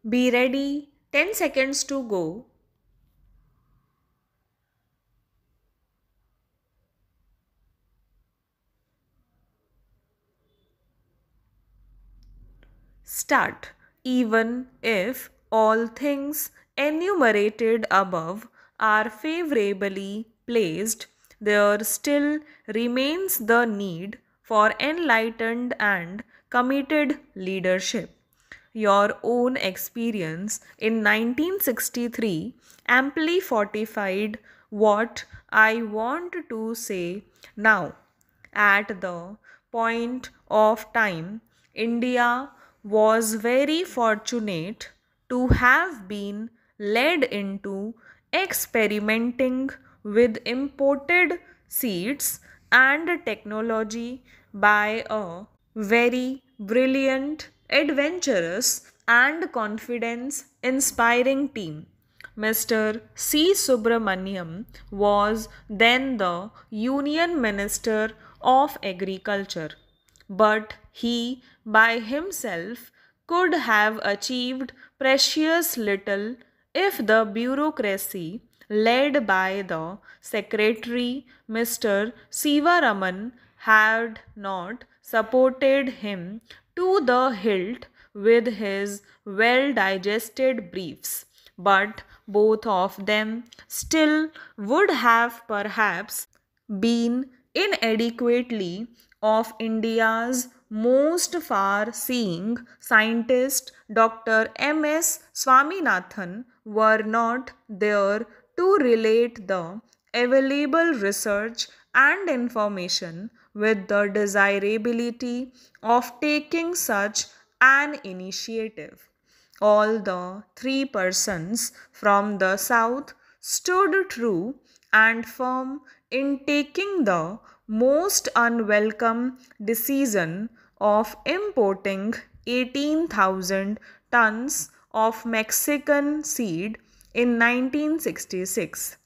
Be ready, 10 seconds to go. Start. Even if all things enumerated above are favorably placed, there still remains the need for enlightened and committed leadership. Your own experience in 1963 amply fortified what I want to say now. At the point of time, India was very fortunate to have been led into experimenting with imported seeds and technology by a very brilliant, adventurous, and confidence inspiring team. Mr. C. Subramaniam was then the Union Minister of Agriculture, but he by himself could have achieved precious little if the bureaucracy led by the Secretary Mr. Sivaraman had not supported him to the hilt with his well digested briefs. But both of them still would have perhaps been inadequately of India's most far seeing scientist Dr. M.S. Swaminathan were not there to relate the available research and information with the desirability of taking such an initiative. All the three persons from the south stood true and firm in taking the most unwelcome decision of importing 18,000 tons of Mexican seed in 1966,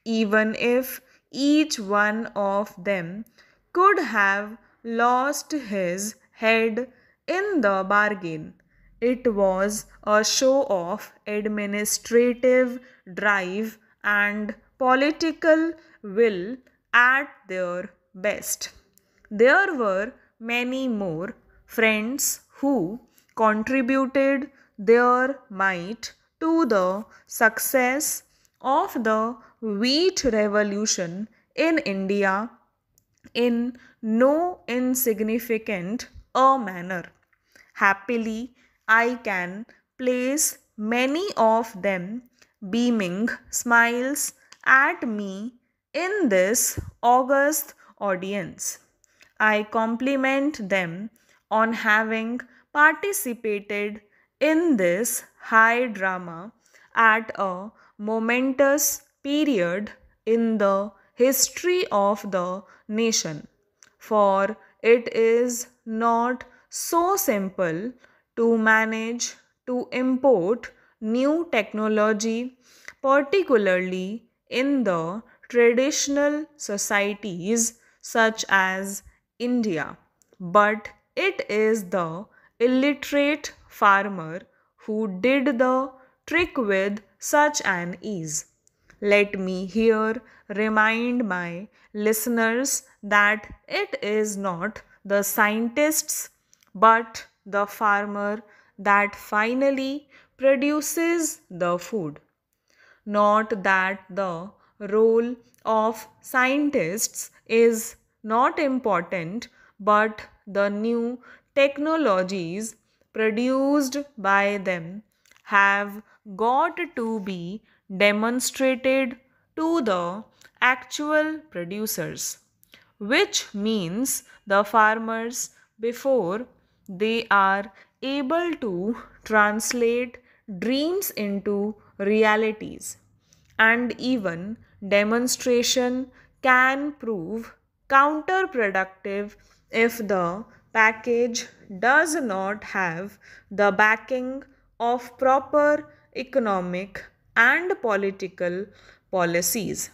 even if each one of them could have lost his head in the bargain. It was a show of administrative drive and political will at their best. There were many more friends who contributed their might to the success of the wheat revolution in India in no insignificant a manner. Happily, I can place many of them beaming smiles at me in this august audience. I compliment them on having participated in this high drama at a momentous period in the history of the nation. For it is not so simple to manage to import new technology, particularly in the traditional societies such as India. But it is the illiterate farmer who did the trick with such an ease. Let me here remind my listeners that it is not the scientists but the farmer that finally produces the food. Not that the role of scientists is not important, but the new technologies produced by them have got to be demonstrated to the actual producers, which means the farmers before they are able to translate dreams into realities. And even demonstration can prove counterproductive if the package does not have the backing of proper economic and political policies.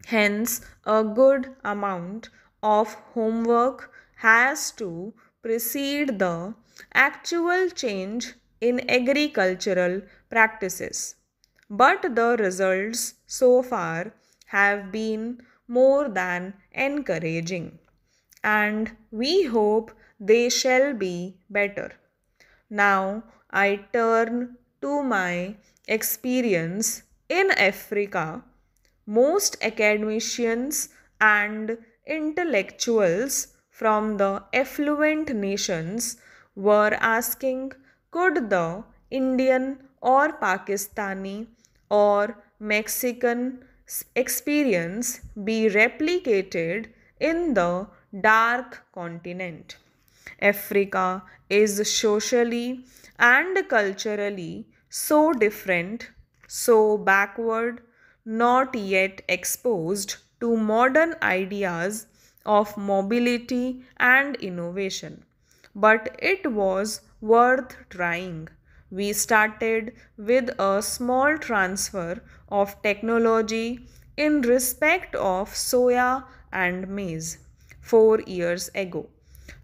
Hence, a good amount of homework has to precede the actual change in agricultural practices. But the results so far have been more than encouraging, and we hope they shall be better. Now I turn to my experience in Africa. Most academicians and intellectuals from the affluent nations were asking, could the Indian or Pakistani or Mexican experience be replicated in the dark continent? Africa is socially and culturally so different, so backward, not yet exposed to modern ideas of mobility and innovation. But it was worth trying. We started with a small transfer of technology in respect of soya and maize 4 years ago.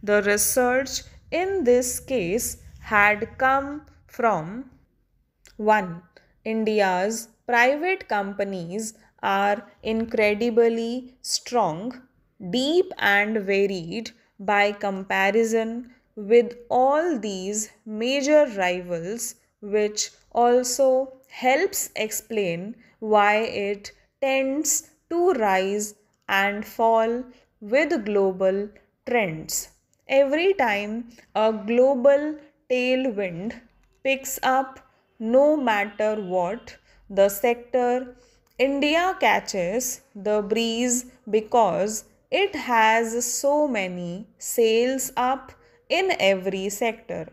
The research in this case had come from 1. India's private companies are incredibly strong, deep, and varied by comparison with all these major rivals, which also helps explain why it tends to rise and fall with global trends. Every time a global tailwind picks up, no matter what the sector, India catches the breeze because it has so many sails up in every sector.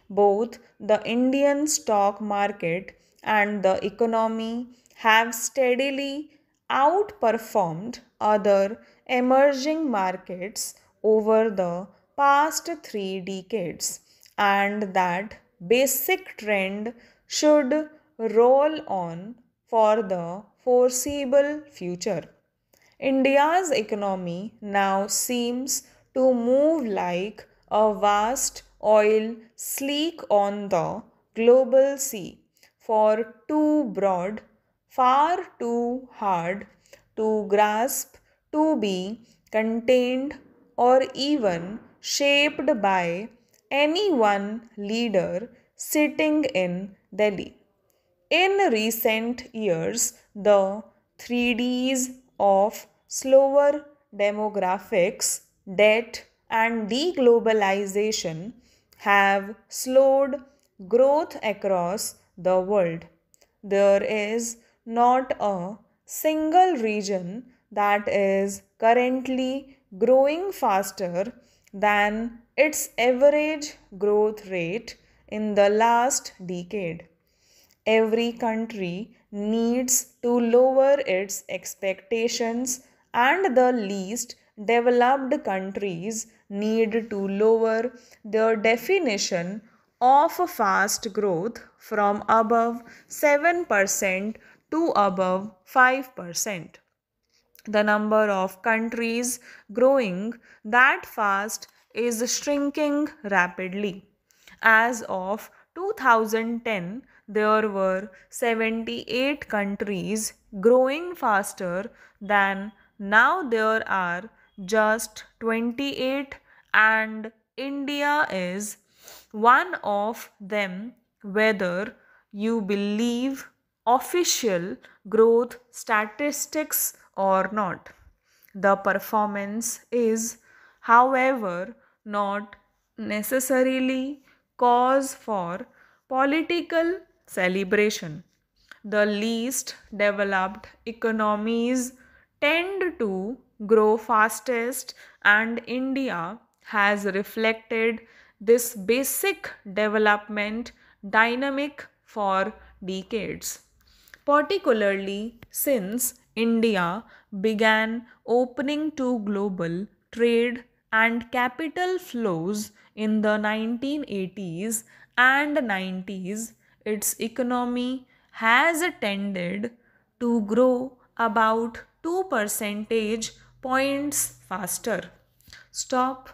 Both the Indian stock market and the economy have steadily outperformed other emerging markets over the past 3 decades, and that basic trend should roll on for the foreseeable future. India's economy now seems to move like a vast oil sleek on the global sea, for too broad, far too hard to grasp to be contained or even shaped by any one leader sitting in Delhi. In recent years, the 3Ds of slower demographics, debt, and deglobalization have slowed growth across the world. There is not a single region that is currently growing faster than its average growth rate in the last decade. Every country needs to lower its expectations, and the least developed countries need to lower their definition of fast growth from above 7% to above 5%. The number of countries growing that fast is shrinking rapidly. As of 2010, there were 78 countries growing faster than now there are just 28, and India is one of them, whether you believe official growth statistics or not. The performance is, however, not necessarily cause for political celebration. The least developed economies tend to grow fastest, and India has reflected this basic development dynamic for decades, particularly since India began opening to global trade and capital flows in the 1980s and 90s. Its economy has tended to grow about 2 percentage points faster. Stop.